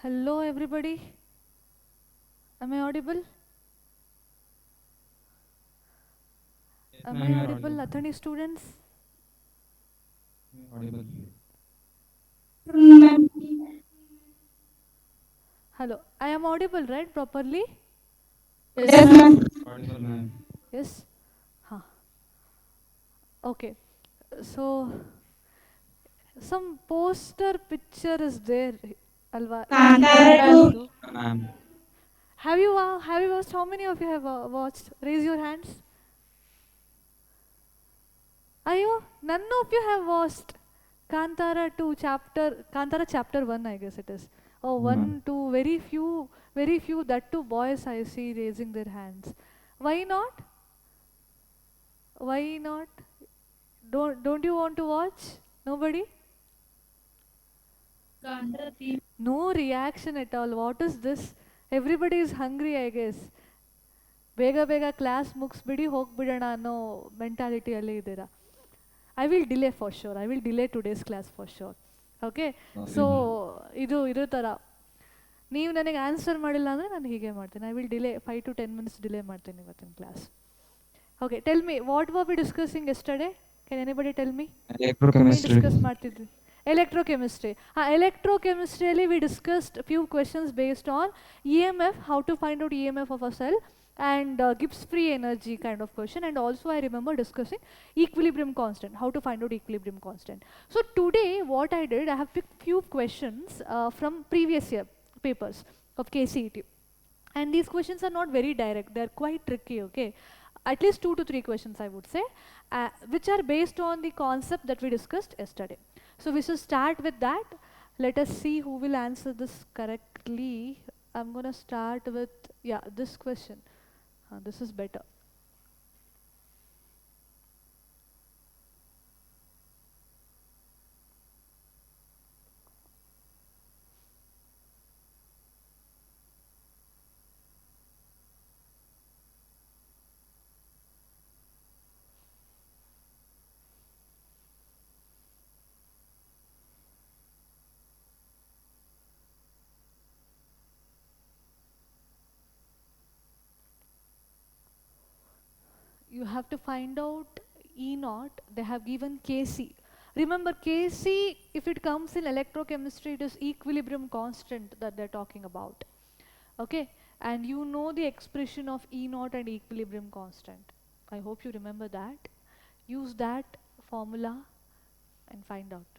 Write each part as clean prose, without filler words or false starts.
Hello, everybody. Am I audible? Yes, Am ma'am, I you are audible, audible. Athani students? Audible. Ma'am. Hello. I am audible, right? Properly? Yes, ma'am. Audible, ma'am. Yes? Huh. Okay. So, some poster picture is there, Alva. Kantara Remember, 2. bro? Ma'am. Have you watched? How many of you have watched? Raise your hands. Ayo, none of you have watched Kantara chapter 1, I guess it is. Oh, No, ma'am. 1, 2, very few, that two boys I see raising their hands. Why not? Why not? Don't you want to watch? Nobody? Kantara 3. No reaction at all. What is this? Everybody is hungry, I guess. ಬೇಗ ಬೇಗ class ಮುಗಿಸ್ಬಿಡಿ ಹೋಗ್ಬಿಡೋಣ ಅನ್ನೋ ಮೆಂಟಾಲಿಟಿಯಲ್ಲೇ ಇದ್ದೀರಾ. I will delay for sure. I will delay today's class for sure. Okay. Okay, so ma'am. ಇದೇ ಥರ ನೀವು ನನಗೆ answer ಮಾಡಿಲ್ಲ ಅಂದರೆ ನಾನು ಹೀಗೆ ಮಾಡ್ತೀನಿ. I will delay 5 to 10 minutes delay ಮಾಡ್ತೀನಿ ಇವತ್ತಿನ class. Okay, tell me what were we discussing yesterday? Can anybody tell me? ಏನು Electrochemistry. ಡಿಸ್ಕಸ್ ಮಾಡ್ತಿದ್ವಿ? Electrochemistry. Electrochemistry, we discussed a few questions based on EMF, how to find out EMF of a cell, and Gibbs free energy kind of question. And also I remember discussing equilibrium constant, how to find out equilibrium constant. So today what I did, I have picked few questions from previous year papers of KCET. And these questions are not very direct, they're quite tricky, okay? At least 2 to 3 questions I would say, which are based on the concept that we discussed yesterday. So we should start with that. Let us see who will answer this correctly. I'm gonna start with, yeah, this question. This is better. You have to find out E naught. They have given Kc. Remember Kc, if it comes in electrochemistry, it is equilibrium constant that they're talking about. Okay, and you know the expression of E naught and equilibrium constant. I hope you remember that. Use that formula and find out.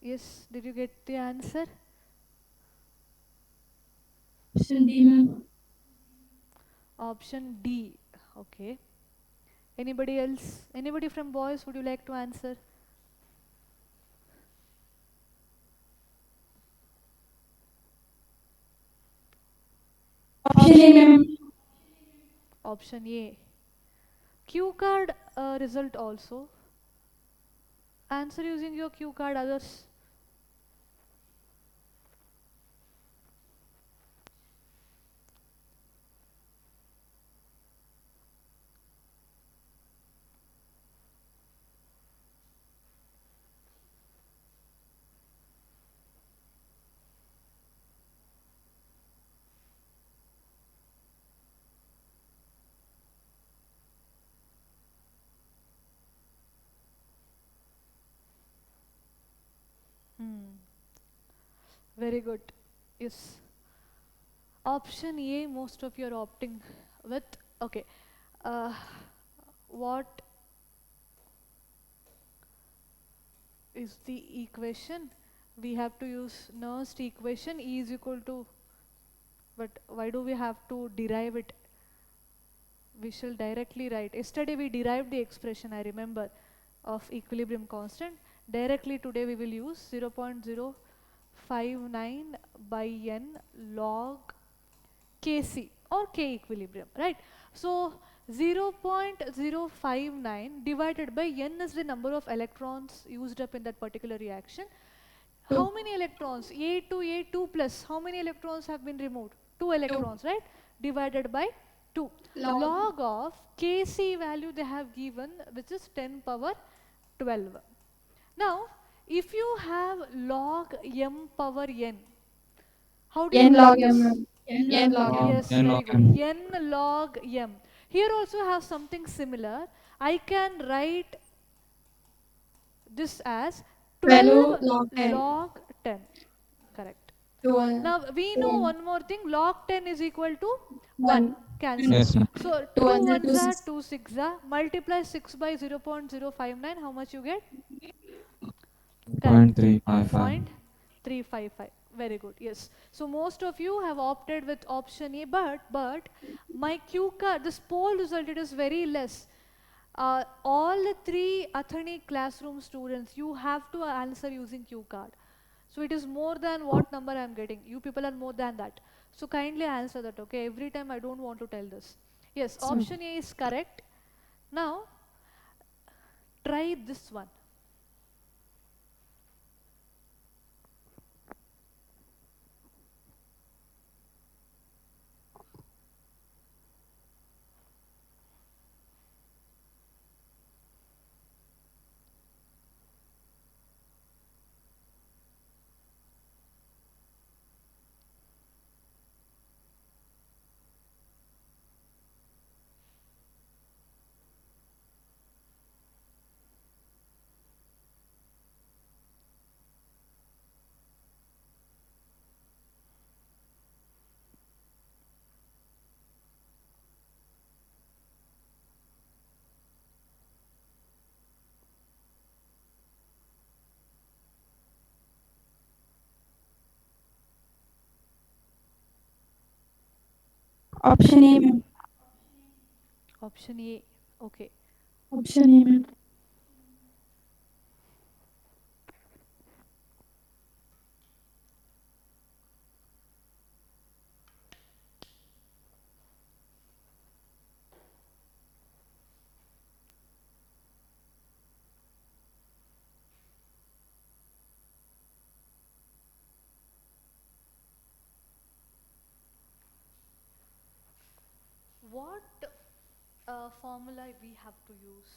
Yes, did you get the answer? Option D, ma'am. Option D. Okay. Anybody else? Anybody from boys would you like to answer? Option A, ma'am. Option A. Q card result also. Answer using your Q card, others. Hmm. Very good. Yes. Option A, most of you are opting with. Okay. Uh, what is the equation? We have to use Nernst equation, E is equal to, but why do we have to derive it? We shall directly write. Yesterday we derived the expression, I remember, of equilibrium constant. Directly today we will use 0.059 by n log Kc or K equilibrium, right? So 0.059 divided by n is the number of electrons used up in that particular reaction. How many electrons? A to A2 plus. How many electrons have been removed? 2 electrons, right? Divided by 2. Log of Kc value they have given, which is 10 power 12. Now, if you have log m power n, how do you N log write M. this? N log M. Yes, N very log good. M. N log m. Here also have something similar. I can write this as 12 12 log 10. log 10. Correct. 12. Now we know one more thing, log 10 is equal to 1. 1. Cancel. Yes, ma'am. So 2 2 ones are 2 ones are 6. 2 6 are, multiply 6 by 0.059, how much you get? Correct. 0.355. 0.355. Very good. Yes. So most of you have opted with option A, but my Q card, this poll result, it is very less. All the 3 Athani classroom students, you have to answer using Q card. So it is more than what number I am getting. You people are more than that. So kindly answer that, okay? Every time I don't want to tell this. Yes, option A is correct. Now, try this one. Option A, ma'am. Option A. Okay. Option A, ma'am. What formula we have to use?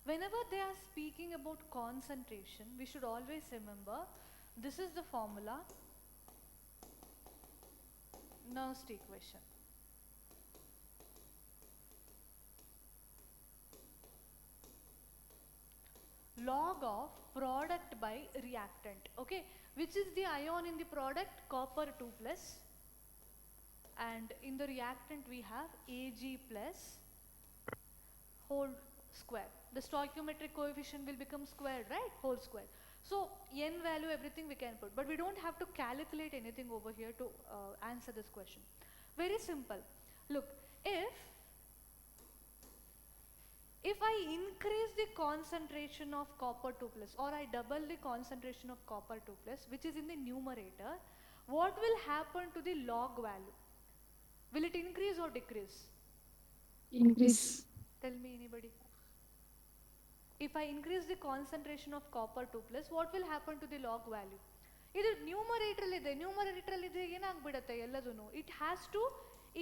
Whenever they are speaking about concentration, we should always remember this is the formula, Nernst equation. Log of product by reactant, okay? Which is the ion in the product? Copper 2 plus. And in the reactant we have Ag plus whole square. The stoichiometric coefficient will become squared, right? Whole square. So n value, everything we can put, but we don't have to calculate anything over here to answer this question. Very simple. Look, if I increase the concentration of copper 2 plus, or I double the concentration of copper 2 plus, which is in the numerator, what will happen to the log value? Will it increase or decrease? Increase. Tell me anybody. If I increase the concentration of copper 2 plus, what will happen to the log value? ಇದು numerator ಇದೆ, numerator ಇದೆ ಏನಾಗ್ಬಿಡುತ್ತೆ ಎಲ್ಲದೂ, it has to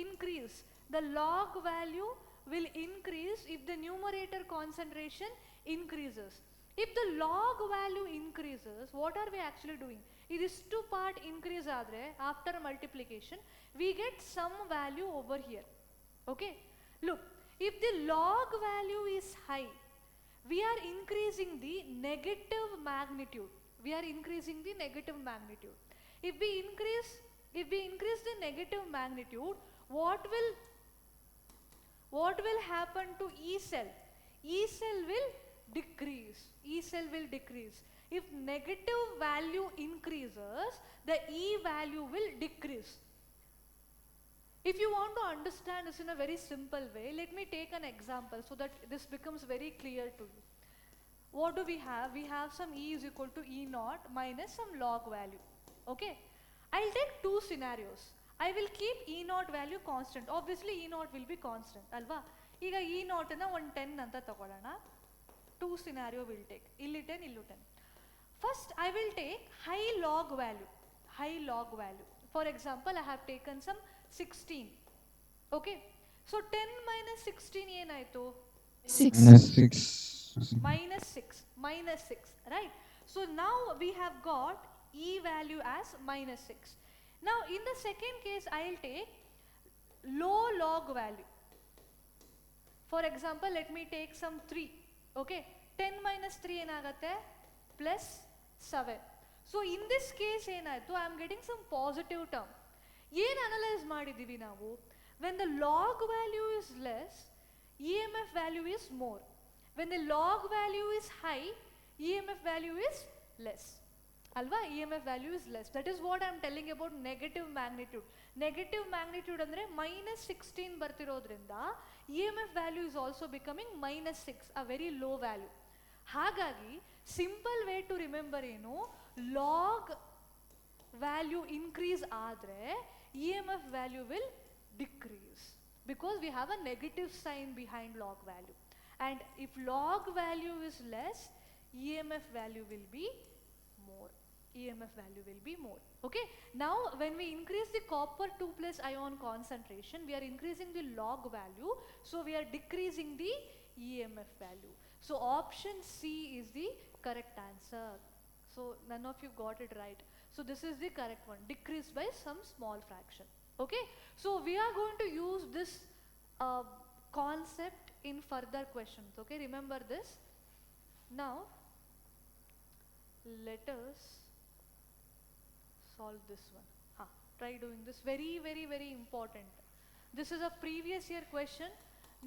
increase. The log value will increase if the numerator concentration increases. If the log value increases, what are we actually doing? This two part increase ಆದರೆ after multiplication we get some value over here. Okay, look, if the log value is high, we are increasing the negative magnitude. We are increasing the negative magnitude. If we increase the negative magnitude, what will happen to E cell? E cell will decrease. E cell will decrease. If negative value increases, the E value will decrease. If you want to understand this in a very simple way, let me take an example so that this becomes very clear to you. What do we have? We have some E is equal to E naught minus some log value. Okay? I'll take two scenarios. I will keep E naught value constant. Obviously E naught will be constant. Alva? Iga E naught na 10 anta takolana. Two scenario will take. Illi 10, illu 10. First I will take high log value. High log value. For example, I have taken some 16. Okay? So 10 minus 16 ಏನಾಯ್ತು? 6. minus 6, right? So now we have got E value as minus 6. Now in the second case I'll take low log value. For example, let me take some 3. Okay, 10 minus 3 ಏನಾಗತ್ತೆ? Plus 7. So in this case ಏನಾಯ್ತು? I am getting some positive term. ಏನು analyse ಮಾಡಿದ್ದೀವಿ ನಾವು? When the log value is less, EMF value is more. When the log value is high, EMF value is less. Alva, EMF value is less. That is what I am telling about negative magnitude. Negative magnitude andre minus 16 bartirodrinda, EMF value is also becoming minus 6, a very low value. Hagagi, simple way to remember ಏನು, log value increase ಆದರೆ EMF value will decrease because we have a negative sign behind log value. And if log value is less, EMF value will be more. EMF value will be more. Okay. Now when we increase the copper 2 plus ion concentration, we are increasing the log value, so we are decreasing the EMF value. So option C is the correct answer. So none of you got it right. So this is the correct one, decreased by some small fraction. Okay. So we are going to use this concept in further questions. Okay, remember this. Now let us solve this one. Try doing this. Very very important. This is a previous year question.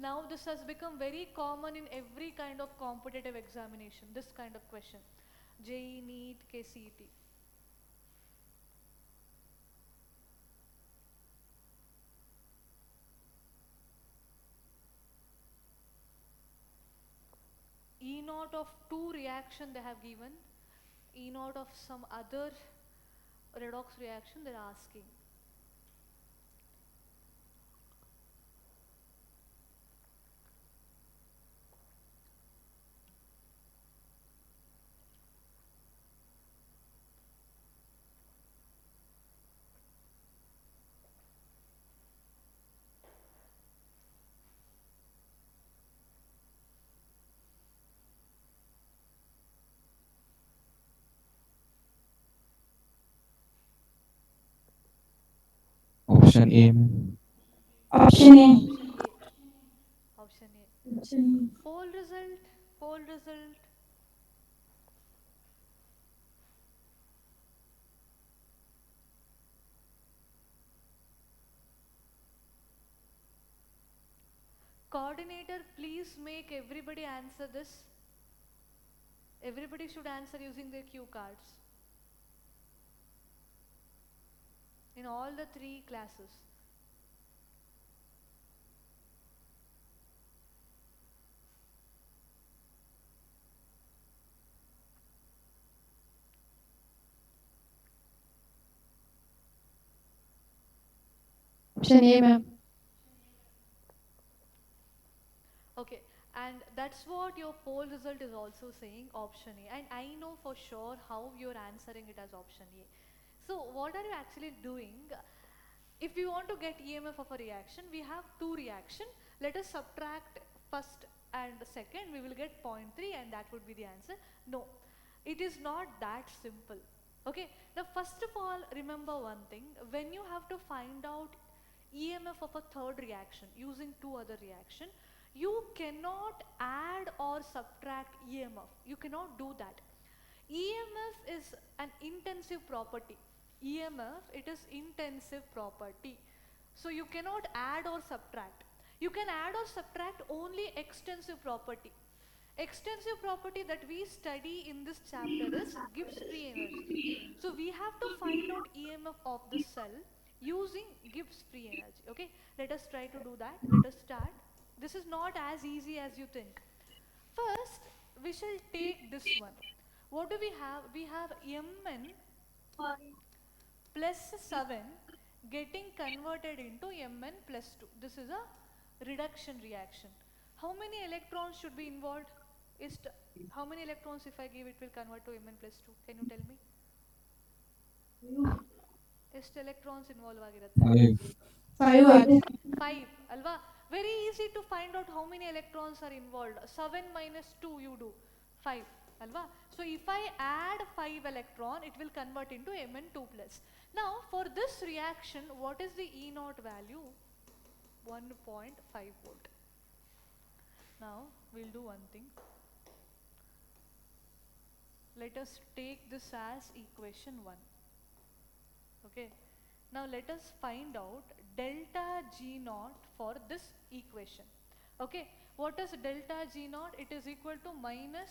Now this has become very common in every kind of competitive examination, this kind of question. JEE, NEET, KCET. E naught of 2 reaction they have given, E naught of some other redox reaction they are asking. Option A. Option A. Option A. Option A. Poll result. Poll result. Coordinator, please make everybody answer this. Everybody should answer using their cue cards in all the 3 classes. Option A, ma'am. Okay, and that's what your poll result is also saying, option A. And I know for sure how you're answering it as option A. So what are you actually doing? If we want to get EMF of a reaction, we have 2 reaction. Let us subtract first and second, we will get 0.3 and that would be the answer. No, it is not that simple. Okay, now first of all, remember one thing, when you have to find out EMF of a third reaction using 2 other reaction, you cannot add or subtract EMF. You cannot do that. EMF is an intensive property. EMF, it is intensive property. So you cannot add or subtract. You can add or subtract only extensive property. Extensive property that we study in this chapter is Gibbs free energy. So we have to find out EMF of the cell using Gibbs free energy. Okay, let us try to do that. Let us start. This is not as easy as you think. First, we shall take this one. What do we have? We have Mn plus 7 getting converted into Mn plus 2. This is a reduction reaction. How many electrons should be involved? How many electrons if I give it will convert to Mn plus 2? Can you tell me? ಎಷ್ಟು electrons involve ಆಗಿರುತ್ತೆ? 5. 5 ಆಗಿದೆ. 5 alva. Very easy to find out how many electrons are involved. 7 minus 2 you do 5 alva. So if I add 5 electron it will convert into Mn2 plus. Now for this reaction what is the E naught value? 1.5 volt. Now we'll do one thing. Let us take this as equation 1. Okay, now let us find out delta G naught for this equation. Okay, what is delta G naught? It is equal to minus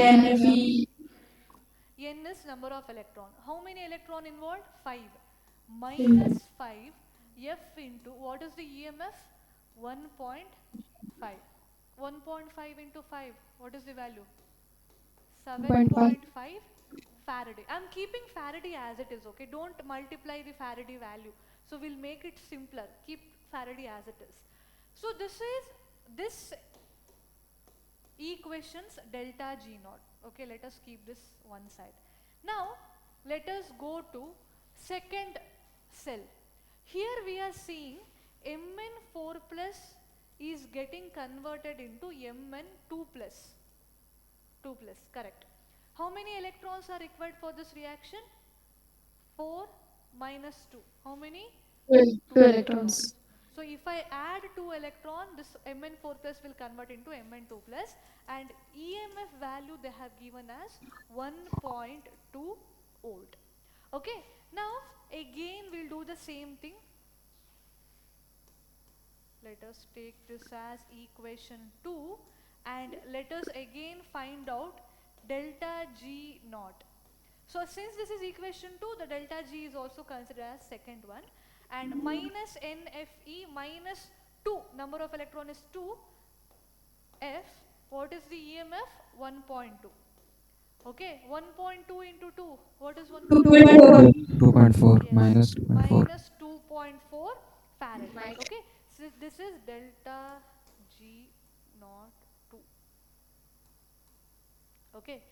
NFE. n is number of electron. How many electron involved? 5 minus 5 F into what is the EMF? 1.5. 1.5 into 5, what is the value? 7.5 Faraday. I'm keeping Faraday as it is, okay? Don't multiply the Faraday value. So we'll make it simpler. Keep Faraday as it is. So this equations delta G naught. Okay, let us keep this one side. Now let us go to second cell. Here we are seeing Mn4 plus is getting converted into Mn2 plus. 2 plus, correct. How many electrons are required for this reaction? 4 minus 2. How many? 2 electrons. So if I add 2 electron, this Mn4 plus will convert into Mn2 plus, and EMF value they have given as 1.2 volt. Okay, now again we'll do the same thing. Let us take this as equation 2 and let us again find out delta G naught. So since this is equation 2, the delta G is also considered as second one, and minus NFE minus 2, number of electron is 2, F, what is the EMF? 1.2. Okay, 1.2 into 2, what is 1.2? 2.4. 2.4 Yes, minus 2.4. minus 2.4 Faraday. Okay, so this is delta G naught 2. Okay,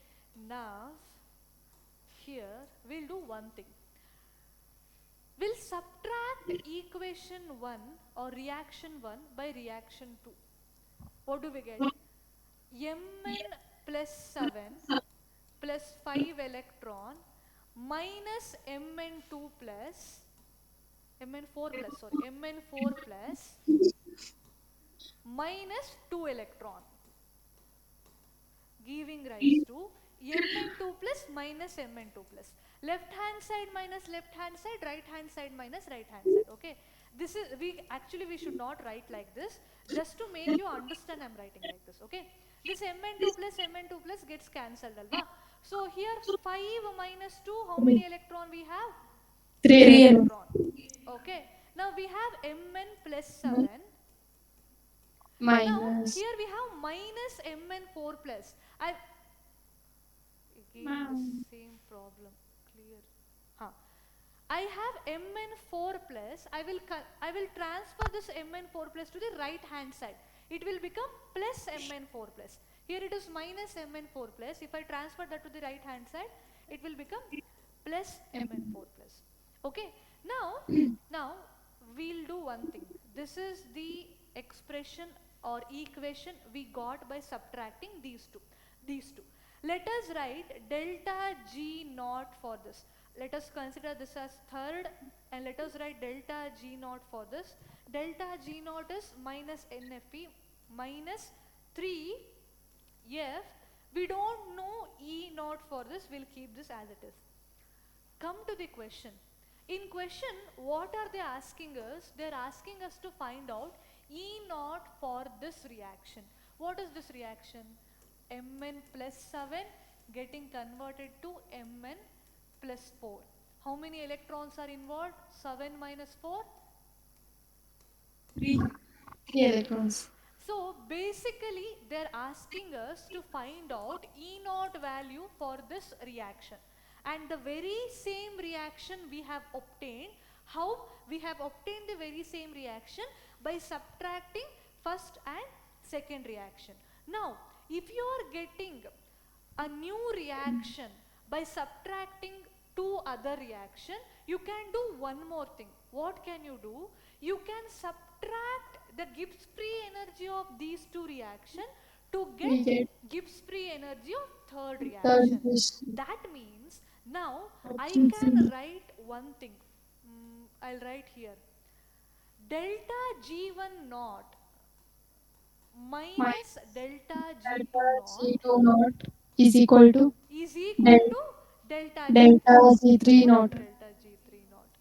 now here we'll do one thing. We'll subtract equation 1 or reaction 1 by reaction 2. What do we get? Mn plus 7 plus 5 electron minus Mn2 plus Mn4 plus, sorry, Mn4 plus minus 2 electron, giving rise to Mn2 plus minus Mn2 plus. Left hand side minus left hand side, right hand side minus right hand side. Okay, this is, we should not write like this. Just to make you understand, I'm writing like this. Okay, this Mn2 plus gets cancelled, alva. So here 5 minus 2, how many electron we have? 3 electron. Okay, now we have Mn plus 7. Now minus. here we have minus Mn4 plus. Again the same problem. Clear. I have Mn4 plus. I will transfer this Mn4 plus to the right hand side. It will become plus Mn4 plus. Here it is minus Mn4 plus. If I transfer that to the right hand side, it will become plus Mn4 plus. Okay. Now we'll do one thing. This is the expression or equation we got by subtracting these two. Let us write delta G naught for this. Let us consider this as third, and let us write delta G naught for this. Delta G naught is minus NFE minus 3 F. We don't know E naught for this. We'll keep this as it is. Come to the question. In question, what are they asking us? They're asking us to find out E naught for this reaction. What is this reaction? Mn plus 7 getting converted to Mn plus 4. How many electrons are involved? 7 minus 4? 3. 3 electrons. So basically they're asking us to find out E naught value for this reaction, and the very same reaction we have obtained. How we have obtained the very same reaction? By subtracting first and second reaction. Now if you are getting a new reaction by subtracting two other reaction, you can do one more thing. What can you do? You can subtract the Gibbs free energy of these two reaction to We get get Gibbs free energy of third third reaction. question. That means now I Option can C. write one thing. I'll write here delta G1 naught minus Minus delta delta G2 naught G2 naught is equal to is equal del to delta G, delta G3 naught. delta G3 naught.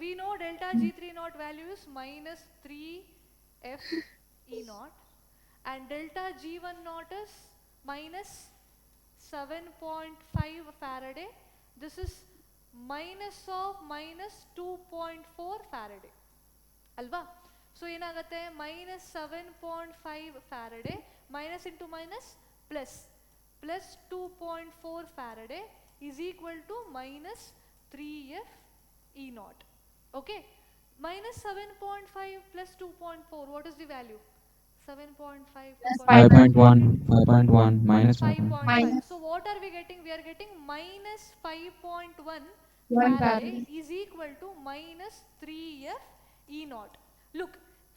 We know delta G3 naught value is minus 3 F E naught, and delta G1 naught is minus 7.5 Faraday. This is minus of minus 2.4 Faraday. ಅಲ್ವಾ so ಏನಾಗುತ್ತೆ minus 7.5 Faraday minus into minus plus plus 2.4 Faraday is equal to minus 3F E naught. Okay, minus 7.5 plus 2.4, what is the value? 7.5, Plus 5.1, 5.1, minus 5.1. 5.5. minus So what are we getting? We are getting minus 5.1 1 Faraday Faraday. is equal to minus 3F E naught. Look,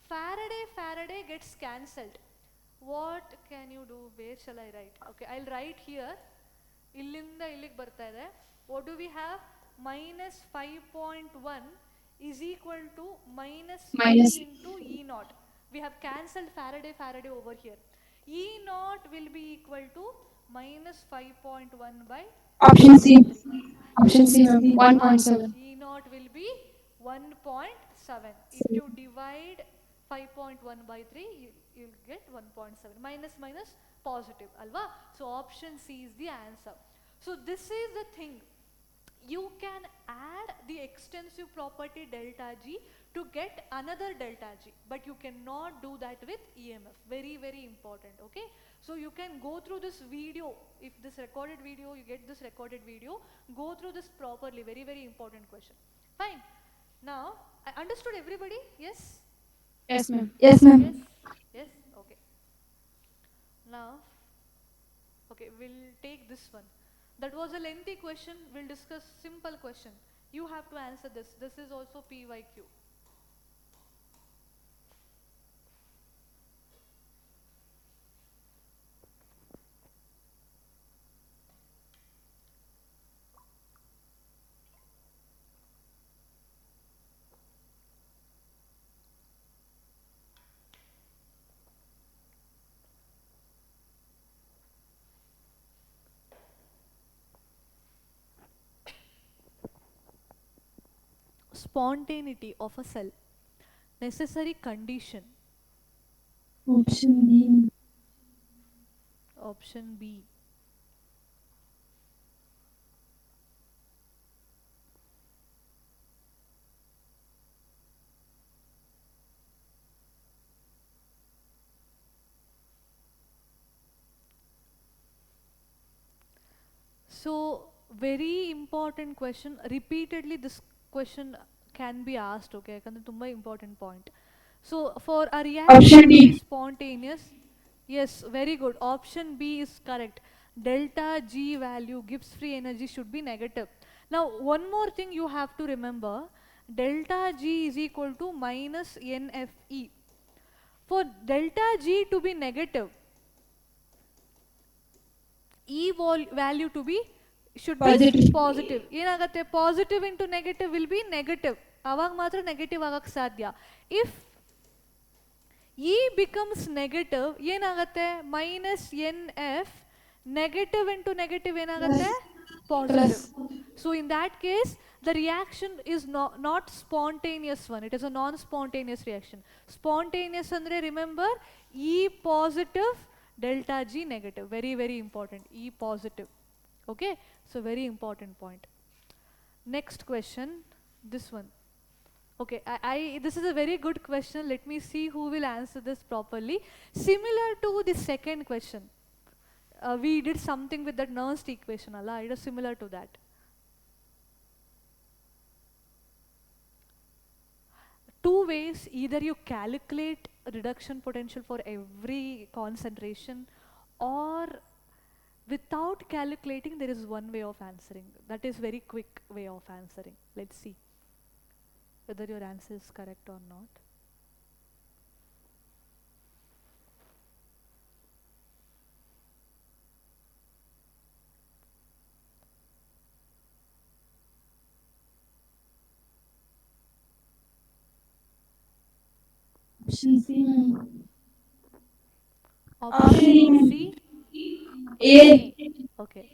Faraday gets cancelled. What can you do? Where shall I write? Okay, I'll write here. ಇಲ್ಲಿಂದ ಇಲ್ಲಿಗೆ ಬರ್ತಾ ಇದೆ. What do we have? Minus 5.1 is equal to minus 3 Minus into E naught. We have cancelled Faraday over here. E naught will be equal to minus 5.1 by option 3 C. into 3. Option C, ma'am. 1.7. E naught will be 1.7. If you divide 5.1 by 3, you'll get 1.7. Minus minus positive, alva. So option C is the answer. So this is the thing. You can add the extensive property delta G to get another delta G, but you cannot do that with EMF. Very, very important. Okay, so you can go through this video. If this recorded video, you get this recorded video, go through this properly. Very, very important question. Fine. Now I understood everybody. Yes. Yes, ma'am. Yes, ma'am. Yes. Yes. Okay. Now, okay, we'll take this one. That was a lengthy question. We'll discuss simple question. You have to answer this. This is also PYQ. Spontaneity of a cell. Necessary condition. Option B. Option B. So very important question. Repeatedly this question can be asked. Okay, ಯಾಕಂದ್ರೆ ತುಂಬಾ important point. So for a reaction Option to D. be spontaneous, yes, very good. Option B is correct. Delta G value, Gibbs free energy, should be negative. Now one more thing you have to remember. Delta G is equal to minus NFE. For delta G to be negative, E value to be should be Positive. positive. ಏನಾಗುತ್ತೆ positive into negative will be negative. ಅವಾಗ ಮಾತ್ರ negative ಆಗಕ್ಕೆ ಸಾಧ್ಯ. If E becomes negative, ಏನಾಗುತ್ತೆ minus NF, negative into negative ಏನಾಗುತ್ತೆ positive. So in that case, the reaction is not spontaneous one. It is a non-spontaneous reaction. Spontaneous andre remember E positive, delta G negative, very, very important, E positive. Okay, so very important point. Next question, this one. Okay, this is a very good question. Let me see who will answer this properly. Similar to the second question, we did something with that Nernst equation, Allah. It is similar to that. Two ways: either you calculate reduction potential for every concentration, or without calculating, there is one way of answering. That is very quick way of answering. Let's see whether your answer is correct or not. Option C, ma'am. Option C, option A. A. Okay,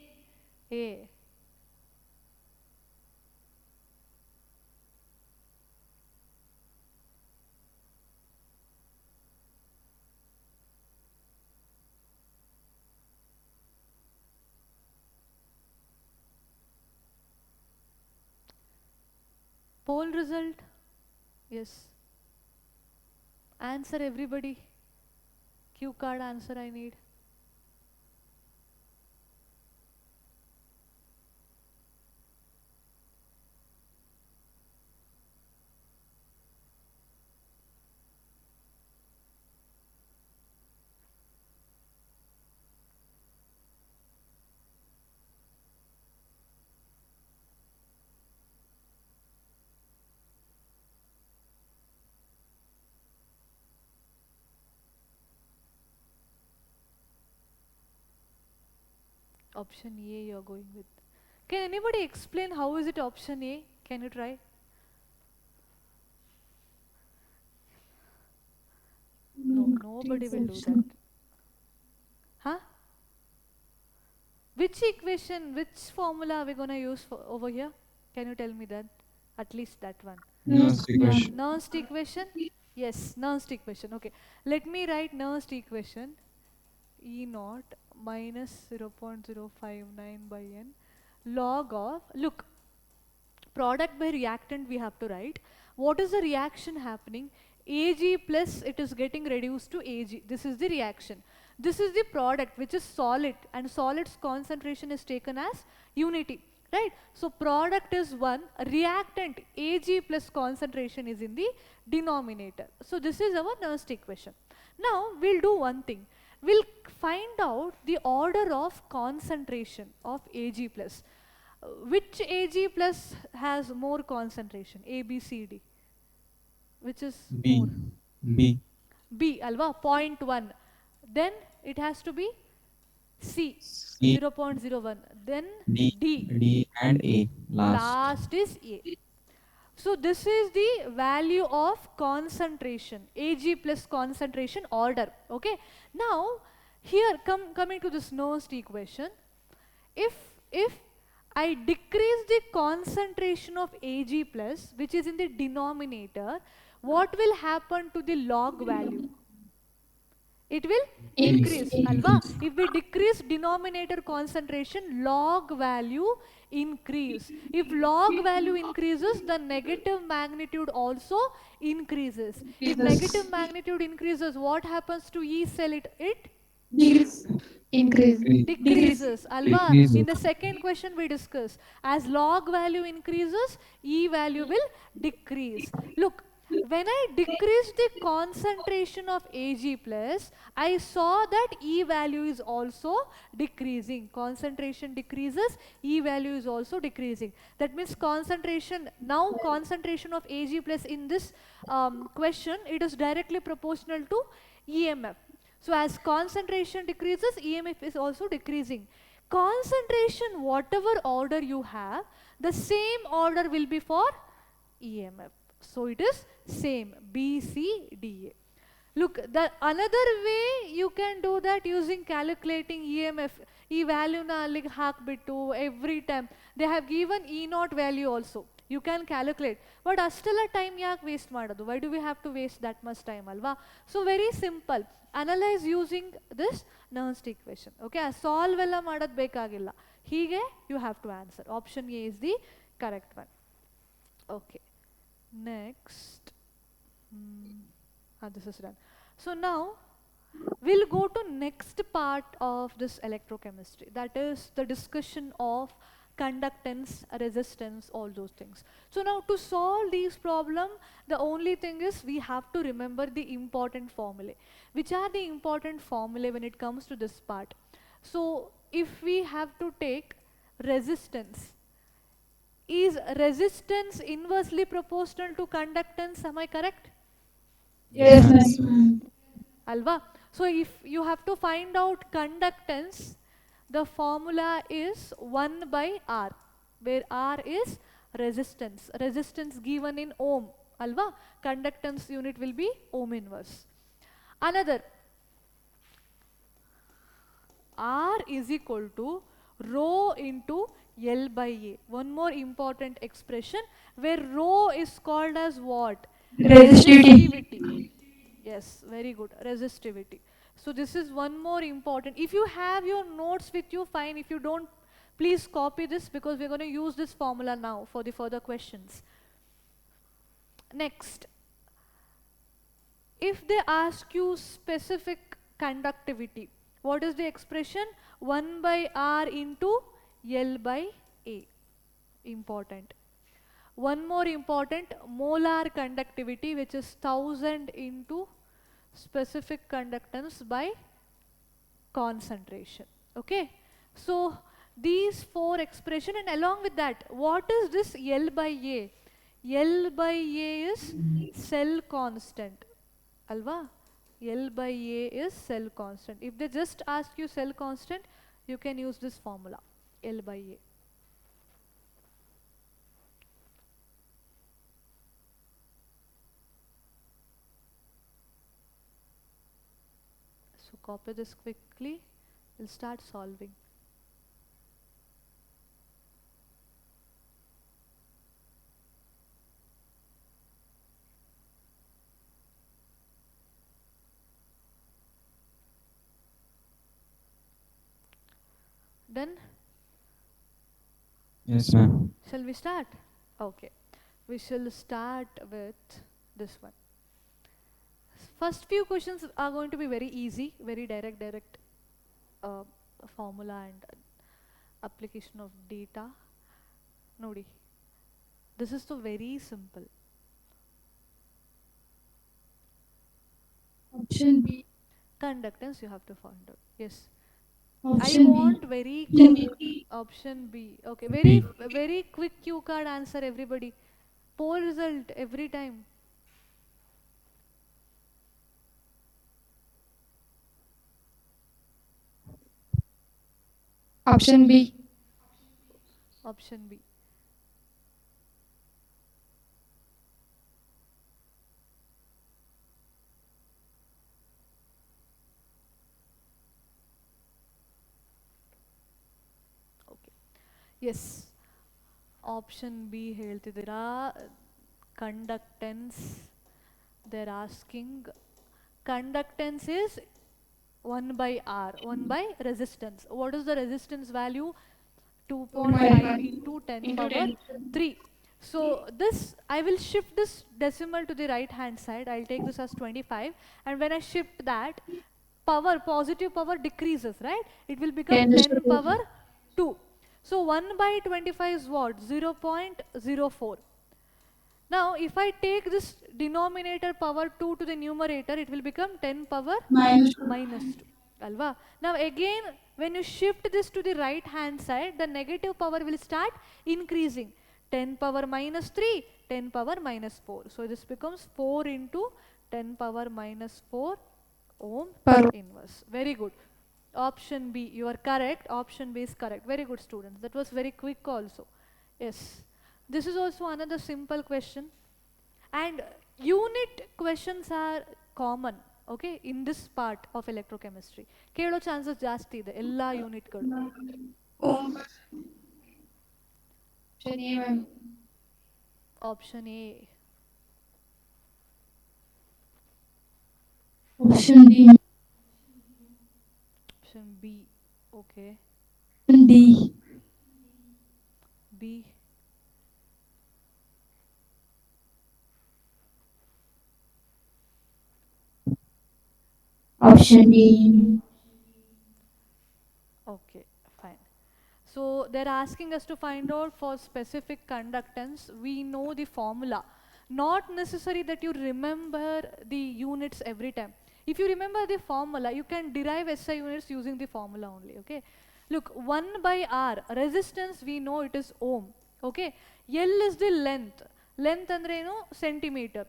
A. Poll result. Yes. Answer, everybody. Cue card answer I need. Option A you're going with. Can anybody explain how is it option A? Can you try? No, nobody will do that. Huh? Which equation, which formula are we gonna use for over here? Can you tell me that? At least that one. Nernst equation. Nernst equation? Yes, Nernst equation. Okay. Let me write Nernst equation. E naught minus 0.059 by n log of, look, product by reactant we have to write. What is the reaction happening? Ag plus it is getting reduced to Ag. This is the reaction. This is the product which is solid, and solid's concentration is taken as unity. Right? So product is 1, reactant Ag plus concentration is in the denominator. So this is our Nernst equation. Now we'll do one thing. We'll find out the order of concentration of Ag plus. Which Ag plus has more concentration? A, B, C, D. Which is B. more? B. B, alva, 0.1. Then it has to be C, C. 0.01. Then D. D. D and A. Last. Last is A. So this is the value of concentration, Ag plus concentration order. Okay. Now here coming to this Nernst equation, if I decrease the concentration of Ag plus, which is in the denominator, what will happen to the log value? It will increase, alva. If we decrease denominator concentration, log value increase. If log value increases, the negative magnitude also increases. If negative magnitude increases, what happens to E cell? It Decrease. Increase. Decrease. decreases, alva. Decreases. In the second question we discussed, as log value increases, E value will decrease. Look, when I decrease the concentration of Ag plus, I saw that E value is also decreasing. Concentration decreases, E value is also decreasing. That means concentration, now concentration of Ag plus in this question, it is directly proportional to EMF. So as concentration decreases, EMF is also decreasing. Concentration, whatever order you have, the same order will be for EMF. So it is same, B, C, D, A. Look, the another way you can do that using calculating EMF, E value na lig hakbittu every time. They have given E naught value also. You can calculate, but ಅಷ್ಟೆಲ್ಲ time ಯಾಕೆ waste ಮಾಡೋದು? Why do we have to waste that much time ಅಲ್ವಾ? So very simple, analyze using this Nernst equation. Okay, solve ಎಲ್ಲ ಮಾಡೋದು ಬೇಕಾಗಿಲ್ಲ, ಹೀಗೆ you have to answer. Option A is the correct one. Okay, next. This is done. So now we'll go to next part of this electrochemistry, that is the discussion of conductance, resistance, all those things. So now to solve these problem, the only thing is we have to remember the important formulae. Which are the important formulae when it comes to this part? So if we have to take resistance, is resistance inversely proportional to conductance? Am I correct? Yes, Yes. ma'am. Alva. So if you have to find out conductance, the formula is 1 by R, where R is resistance. Resistance given in ohm. Alva. Conductance unit will be ohm inverse. Another, R is equal to rho into L by A. One more important expression where rho is called as what? Resistivity. Yes, very good. Resistivity. So this is one more important. If you have your notes with you, fine. If you don't, please copy this, because we're going to use this formula now for the further questions. Next, if they ask you specific conductivity, what is the expression? 1 by R into L by A. Important. One more important, molar conductivity, which is 1000 into specific conductance by concentration. Okay, so these four expression, and along with that, what is this L by A? L by A is cell constant, alva. L by A is cell constant. If they just ask you cell constant, you can use this formula, L by A. So copy this quickly, we'll start solving. Done? Yes, ma'am. Shall we start? Okay, we shall start with this one. First few questions are going to be very easy, very direct uh, formula and application of data. Nodi, this is so very simple. Option B. Conductance you have to find out. Yes. I Option want B. very Option B. option B. Okay, B. very quick cue card answer everybody. Poll result every time. Option B. Option B. Okay. Yes. Option B ಹೇಳ್ತಿದ್ದೀರಾ. Conductance. They're asking conductance is 1 by R, 1 by resistance. What is the resistance value? 2.5 into 10 Into power 10. 3. So this, I will shift this decimal to the right hand side. I'll take this as 25, and when I shift that, power, positive power decreases, right? It will become 10 is 10 to power 2. So 1 by 25 is what? 0.04. Now if I take this denominator power 2 to the numerator, it will become 10 power minus minus 2. Alva. Now again, when you shift this to the right hand side, the negative power will start increasing. 10 power minus 3, 10 power minus 4. So this becomes 4 into 10 power minus 4 ohm per. inverse. Very good. Option B, you are correct. Option B is correct. Very good, students. That was very quick also. Yes. This is also another simple question. And unit questions are common, okay, in this part of electrochemistry. Kelo chances ಜಾಸ್ತಿ ಇದೆ ಎಲ್ಲ ಯೂನಿಟ್ಗಳು. Ohm. Option A, ma'am. Option A. Option D. Option B. Okay. D. B. Option D. Okay, fine. So they're asking us to find out for specific conductance. We know the formula. Not necessary that you remember the units every time. If you remember the formula, you can derive SI units using the formula only. Okay. Look, 1 by R, resistance we know it is ohm. Okay. L is the length. Length andre centimeter.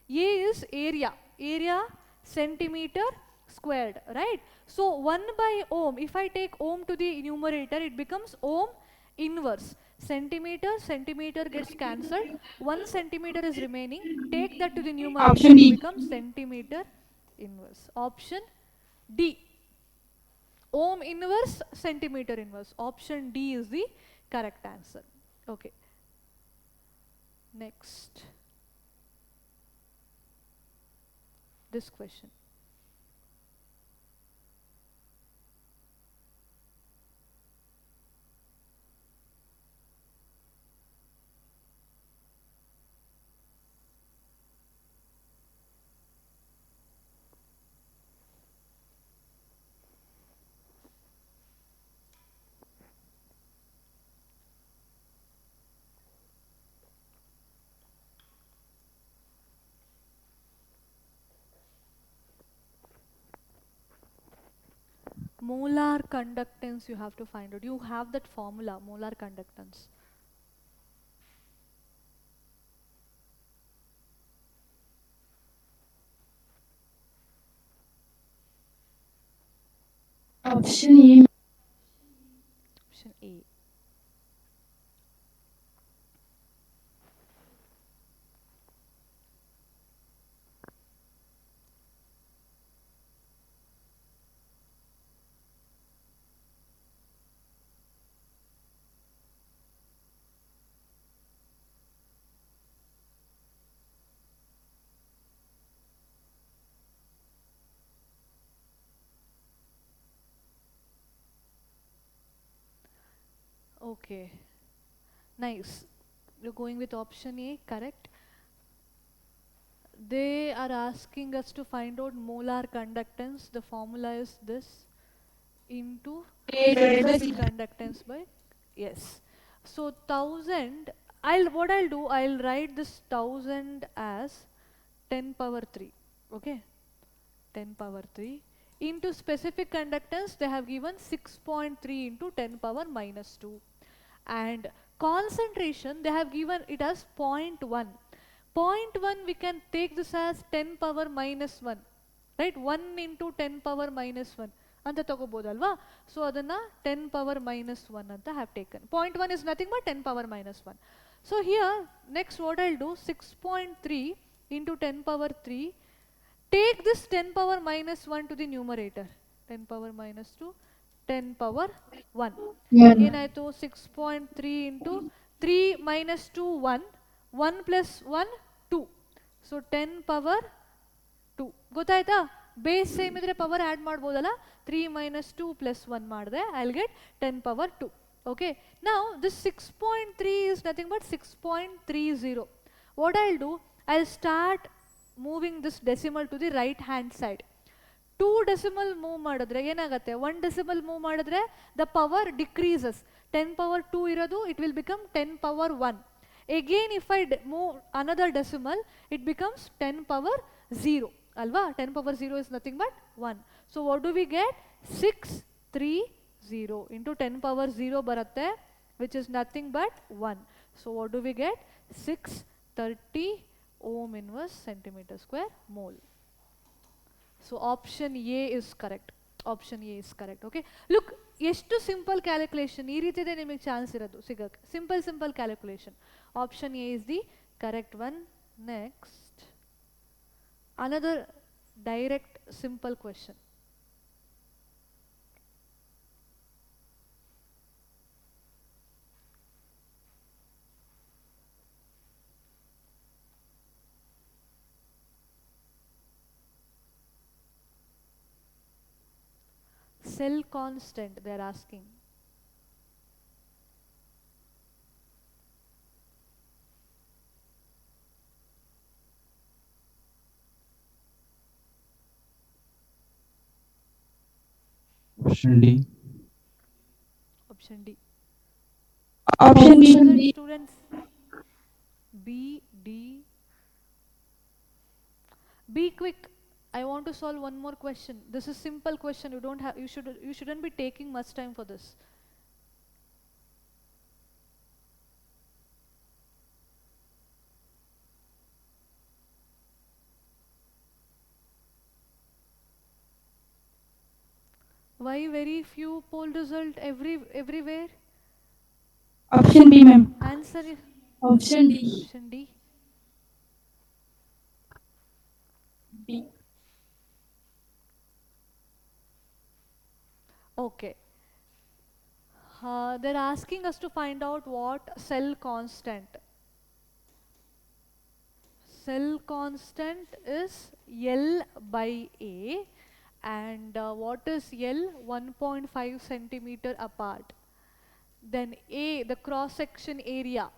A is area. Area centimeter squared, right? So 1 by ohm, if I take ohm to the numerator, it becomes ohm inverse. Centimeter gets cancelled. 1 centimeter is remaining. Take that to the numerator, Option it D. becomes centimeter inverse. Option D. Ohm inverse, centimeter inverse. Option D is the correct answer. Okay. Next. This question. Molar conductance you have to find out. You have that formula, molar conductance. Option A. Option A. Okay. Nice. You're going with option A, correct? They are asking us to find out molar conductance. The formula is this into A divided by specific C. conductance by, yes. So 1000, I'll do, I'll write this 1000 as 10 power 3. Okay. 10 power 3 into specific conductance they have given 6.3 into 10 power minus 2, and concentration they have given it as 0.1. 0.1 we can take this as 10 power minus 1, right? 1 into 10 power minus 1 ಅಂತ ತಗೋಬೋದಲ್ವಾ. So ಅದನ್ನ 10 power minus 1 ಅಂತ have taken. 0.1 is nothing but 10 power minus 1. So here next what I'll do, 6.3 into 10 power 3. Take this 10 power minus 1 to the numerator. 10 power minus 2, 10 power 1. 1. ಏನಾಯಿತು 6.3 into 3 minus 2 1, 1 plus 1 2. So 10 power 2. ಗೊತ್ತಾಯ್ತಾ? Base same ಇದ್ರೆ power add ಮಾಡ್ಬೋದಲ್ಲ. 3 minus 2 plus 1 ಮಾಡಿದೆ, I'll get 10 power 2. Okay. Now this 6.3 is nothing but 6.30. What I'll do, I'll start moving this decimal to the right hand side. 2 decimal move ಮಾಡಿದ್ರೆ ಏನಾಗುತ್ತೆ, 1 decimal move ಮಾಡಿದ್ರೆ the power decreases. 10 power 2 ಇರೋದು it will become 10 power 1. Again if I move another decimal, it becomes 10 power 0 ಅಲ್ವಾ. 10 power 0 is nothing but 1. So what do we get? 630 into 10 power 0 ಬರುತ್ತೆ, which is nothing but 1. So what do we get? 630 ohm inverse centimeter square mole. So option A is correct. Option A is correct. Okay. Look, ಎಷ್ಟು simple calculation ಈ ರೀತಿದೆ ನಿಮಗೆ chance ಇರೋದು ಸಿಗಕ್ಕೆ. Simple calculation. Option A is the correct one. Next another direct simple question. cell constant they are asking. Option D. Option D. Option What B. is it, students? B, D. Be quick. I want to solve one more question. This is simple question. You don't have. You shouldn't be taking much time for this. Why very few poll result everywhere? Option B, ma'am. Answer is Option D. option D. B. Okay. They're asking us to find out what cell constant. Cell constant is L by A, and what is L? 1.5 centimeter apart. Then A, the cross section area,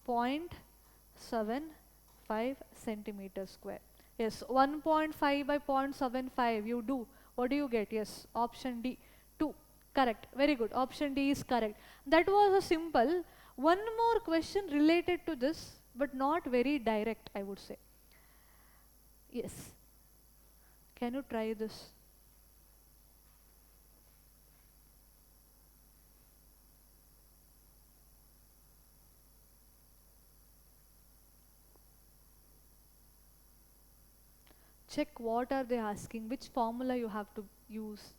0.75 centimeter square. Yes, 1.5 by 0.75 you do. What do you get? Yes, option D, 2. Correct. Very good. Option D is correct. That was a simple. One more question related to this, but not very direct, I would say. Yes. Can you try this? Check what are they asking, which formula you have to use.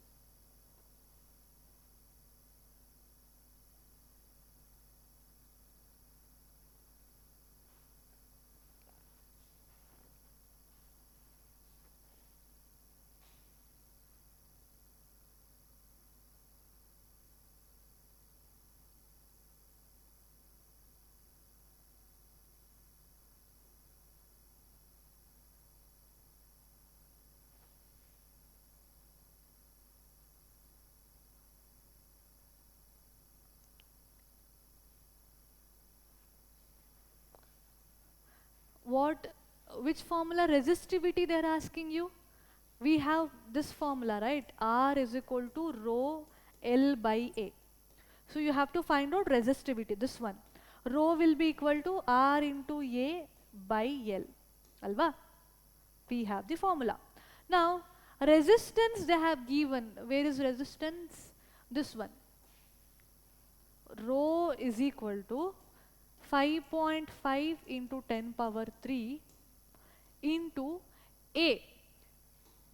What, which formula? Resistivity they are asking you. We have this formula, right? R is equal to rho L by A. So you have to find out resistivity, this one. Rho will be equal to R into A by L. Alva? We have the formula. Now, resistance they have given. Where is resistance? This one. Rho is equal to 5.5 into 10 power 3 into A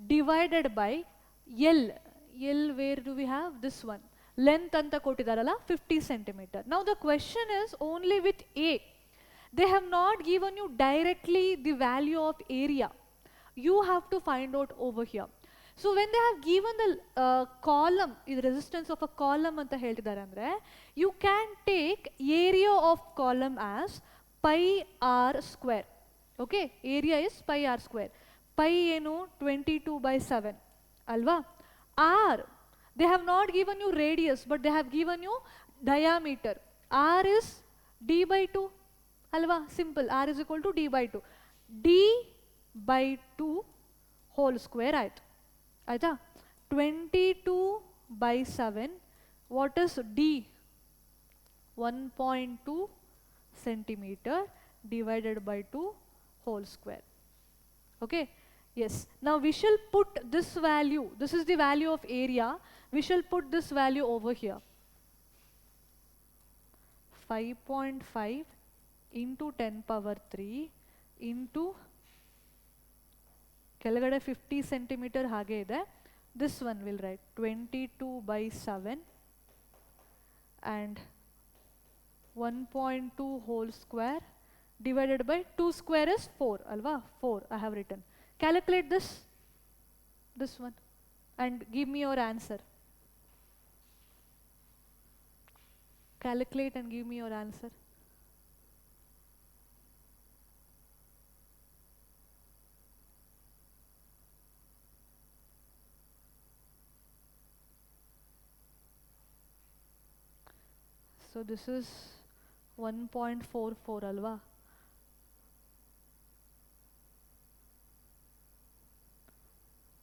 divided by L. L, where do we have? This one. Length anta kotidarala 50 centimeter. Now the question is only with A. They have not given you directly the value of area. You have to find out over here. So when they have given the column, the resistance of a column anta heltidare andre, you can take area of column as pi r square. Okay, area is pi r square. Pi enu 22 by 7. Alva? R, they have not given you radius, but they have given you diameter. R is d by 2. Alva? Simple. R is equal to d by 2. D by 2 whole square ಆಯ್ತು ಆಯ್ತಾ 22 by 7. What is D? 1.2 centimeter divided by 2 whole square. Okay, yes. Now we shall put this value, this is the value of area, we shall put this value over here. 5.5 into 10 power 3 into ಕೆಳಗಡೆ 50 centimeter ಹಾಗೆ ಇದೆ. This one will write 22 by 7 and 1.2 whole square divided by 2 square is 4. Alva? 4 I have written. Calculate this one and give me your answer. Calculate and give me your answer. So this is 1.44 alva.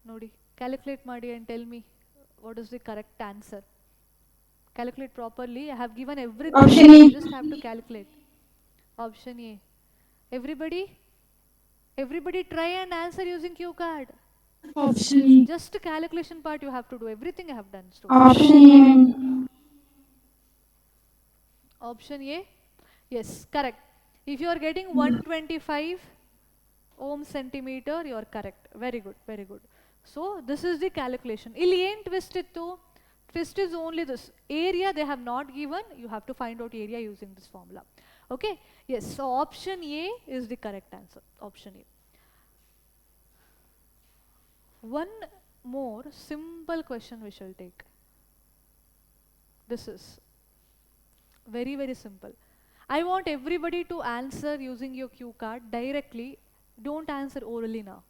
Nodi, calculate ಮಾಡಿ and tell me what is the correct answer. Calculate properly. I have given everything. Option You A. just have to calculate. Option A. Everybody? Everybody try and answer using cue card. Option E. Just the calculation part you have to do. Everything I have done, students. Option A, ma'am. Option A? Yes, correct. If you are getting 125 ohm centimeter, you are correct. Very good, very good. So this is the calculation. Illi ಏನು twist ittu? Twist is only this. Area they have not given. You have to find out area using this formula. Okay? Yes, so option A is the correct answer. Option A. One more simple question we shall take. This is very, very simple. I want everybody to answer using your cue card directly. Don't answer orally now.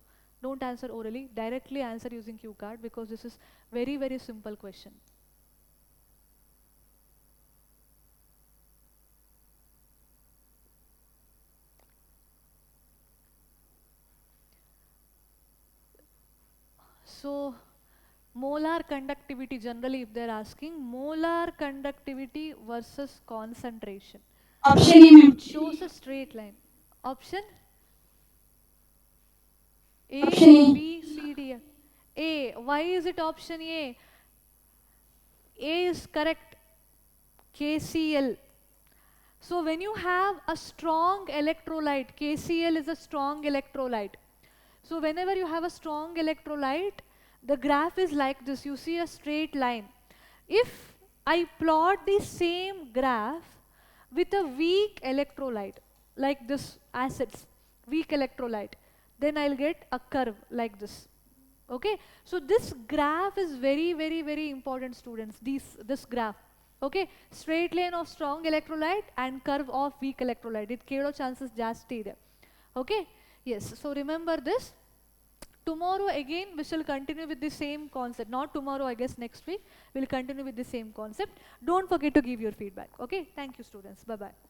Don't answer orally. Directly answer using cue card because this is very, very simple question. So molar conductivity, generally if they're asking, molar conductivity versus concentration. Option A, ma'am. It shows a straight line. Option A, Option A. B, C, D. A. Why is it option A? A is correct. KCl. So when you have a strong electrolyte, KCl is a strong electrolyte. So whenever you have a strong electrolyte, the graph is like this. You see a straight line. If I plot the same graph with a weak electrolyte, like this acids, weak electrolyte, then I'll get a curve like this. Okay, so this graph is very, very, very important, students. This graph. Okay, straight line of strong electrolyte and curve of weak electrolyte. It kedo chances jasti ide. Okay, yes. So remember this. Tomorrow again we shall continue with the same concept. Not tomorrow, I guess next week we'll continue with the same concept. Don't forget to give your feedback. Okay, thank you, students. Bye bye.